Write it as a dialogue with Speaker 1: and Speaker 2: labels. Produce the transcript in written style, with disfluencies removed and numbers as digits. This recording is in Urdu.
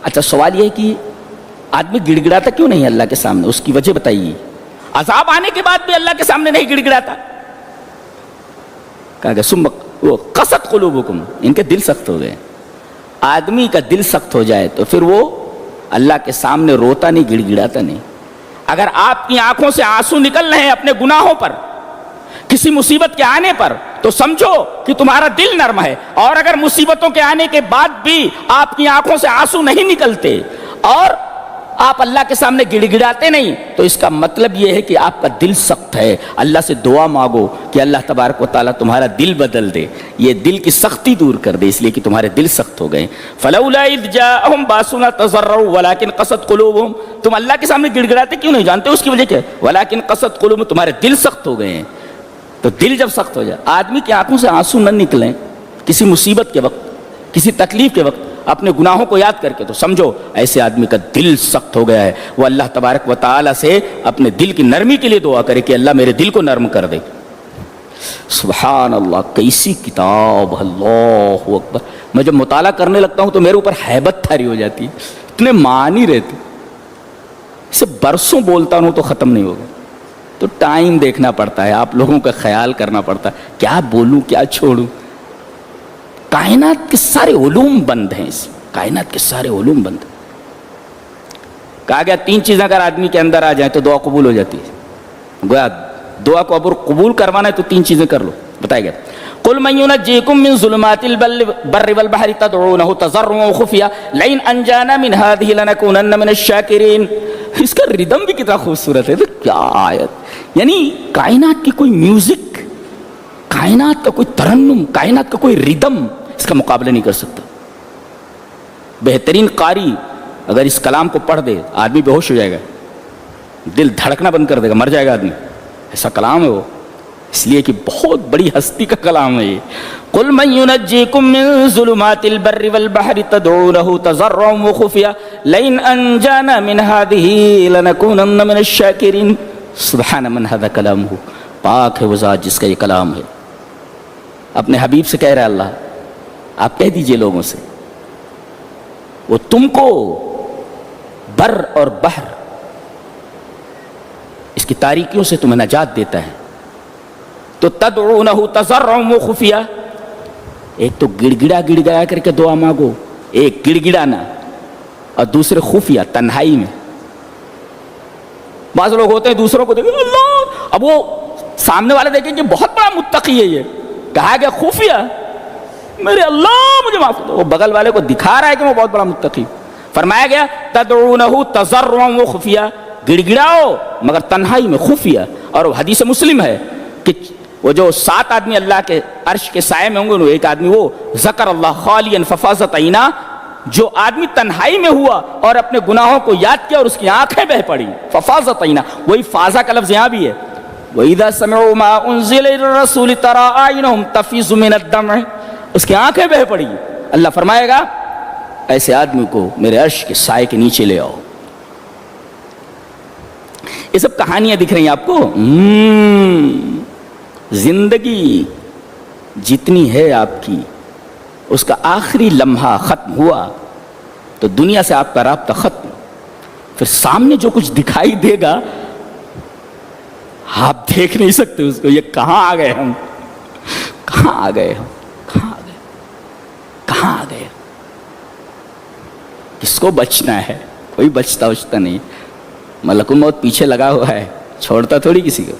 Speaker 1: اچھا سوال یہ ہے کہ آدمی گڑ گڑاتا کیوں نہیں اللہ کے سامنے؟ اس کی وجہ بتائیے. عذاب آنے کے بعد بھی اللہ کے سامنے نہیں گڑ گڑاتا. کہا کہ سم وہ قست قلوبکم، ان کے دل سخت ہو گئے. آدمی کا دل سخت ہو جائے تو پھر وہ اللہ کے سامنے روتا نہیں، گڑ گڑاتا نہیں. اگر آپ کی آنکھوں سے آنسو نکل رہے ہیں اپنے گناہوں پر، کسی مصیبت کے آنے پر، تو سمجھو کہ تمہارا دل نرم ہے. اور اگر مصیبتوں کے آنے کے بعد بھی آپ کی آنکھوں سے آنسو نہیں نکلتے اور آپ اللہ کے سامنے گڑ گڑاتے نہیں، تو اس کا مطلب یہ ہے کہ آپ کا دل سخت ہے. اللہ سے دعا مانگو کہ اللہ تبارک و تعالیٰ تمہارا دل بدل دے، یہ دل کی سختی دور کر دے، اس لیے کہ تمہارے دل سخت ہو گئے. فلولا اذ جاءہم باسنا تضرعوا ولکن قست قلوبہم. تم اللہ کے سامنے گڑ گڑاتے کیوں نہیں؟ جانتے اس کی وجہ کیا ہے؟ ولکن قست قلوبہم، تمہارے دل سخت ہو گئے ہیں. تو دل جب سخت ہو جائے، آدمی کی آنکھوں سے آنسو نہ نکلیں کسی مصیبت کے وقت، کسی تکلیف کے وقت، اپنے گناہوں کو یاد کر کے، تو سمجھو ایسے آدمی کا دل سخت ہو گیا ہے. وہ اللہ تبارک و تعالیٰ سے اپنے دل کی نرمی کے لیے دعا کرے کہ اللہ میرے دل کو نرم کر دے. سبحان اللہ، کیسی کتاب، اللہ اکبر. میں جب مطالعہ کرنے لگتا ہوں تو میرے اوپر ہیبت طاری ہو جاتی ہے، اتنے معنی رہتے، اسے برسوں بولتا ہوں تو ختم نہیں ہوگا. تو ٹائم دیکھنا پڑتا ہے، آپ لوگوں کا خیال کرنا پڑتا ہے، کیا بولوں کیا چھوڑوں. کائنات کے سارے علوم بند ہیں، اس کائنات کے سارے علوم بند ہیں. کہا گیا 3 چیزیں اگر آدمی کے اندر آ جائیں تو دعا قبول ہو جاتی ہے. گویا دعا کو اب قبول کروانا ہے تو 3 چیزیں کر لو. بتایا گیا قل من ينجيكم من ظلمات البر والبحر تدعونه تضرعا وخفيا لئن انجانا من هذه لنكونن من الشاكرين. اس کا ردم بھی کتنا خوبصورت ہے. کیا آیت، یعنی کائنات کی کوئی میوزک، کائنات کا کوئی ترنم، کائنات کا کوئی ردم اس کا مقابلہ نہیں کر سکتا. بہترین قاری اگر اس کلام کو پڑھ دے آدمی بے ہوش ہو جائے گا، دل دھڑکنا بند کر دے گا، مر جائے گا آدمی. ایسا کلام ہے وہ، اس لیے کہ بہت بڑی ہستی کا کلام ہے یہ. قل من ينجيكم من ظلمات البر والبحر تدعونه تضرعا وخفيا لئن انجانا من هذه لنكونن من الشاكرين. سبحان من هذا كلامه، پاک ہے وہ ذات جس کا یہ کلام ہے. اپنے حبیب سے کہہ رہا ہے اللہ، آپ کہہ دیجئے لوگوں سے وہ تم کو بر اور بحر اس کی تاریکیوں سے تمہیں نجات دیتا ہے. تو تدعونہ تضرعا وخفیا، ایک تو گڑ گڑا گڑ گڑا کر کے دعا مانگو، ایک گڑ گڑانا، اور دوسرے خفیہ تنہائی میں. بعض لوگ ہوتے ہیں دوسروں کو دیکھیں اللہ، اب وہ سامنے والے دیکھیں کہ بہت بڑا متقی ہے، یہ کہا گیا خفیہ میرے اللہ مجھے معاف کر دو، وہ بغل والے کو دکھا رہا ہے کہ وہ بہت بڑا متقی. فرمایا گیا تدعونہ تضرعا وخفیہ، گڑ گڑاؤ مگر تنہائی میں، خفیہ. اور حدیث مسلم ہے کہ وہ جو 7 آدمی اللہ کے عرش کے سائے میں ہوں گے، ایک آدمی وہ ذکر اللہ خالیا ففاضت عینا، جو آدمی تنہائی میں ہوا اور اپنے گناہوں کو یاد کیا اور اس کی آنکھیں بہہ پڑی، ففاضت عینا. وہی فاضہ کا لفظ یہاں بھی ہے، وَإِذَا سَمِعُوا مَا أُنزِلَ إِلَى الرَّسُولِ تَرَىٰ أَعْيُنَهُمْ تَفِيضُ مِنَ الدَّمْعِ، اس کی آنکھیں بہہ پڑی. اللہ فرمائے گا ایسے آدمی کو میرے عرش کے سائے کے نیچے لے آؤ. یہ سب کہانیاں دکھ رہی ہیں آپ کو. زندگی جتنی ہے آپ کی، اس کا آخری لمحہ ختم ہوا تو دنیا سے آپ کا رابطہ ختم. پھر سامنے جو کچھ دکھائی دے گا آپ دیکھ نہیں سکتے اس کو. یہ کہاں آ گئے ہم، کہاں آ گئے ہم، کہاں آ گئے، کہاں آ گئے. کس کو بچنا ہے؟ کوئی بچتا نہیں. ملک الموت پیچھے لگا ہوا ہے، چھوڑتا تھوڑی کسی کو.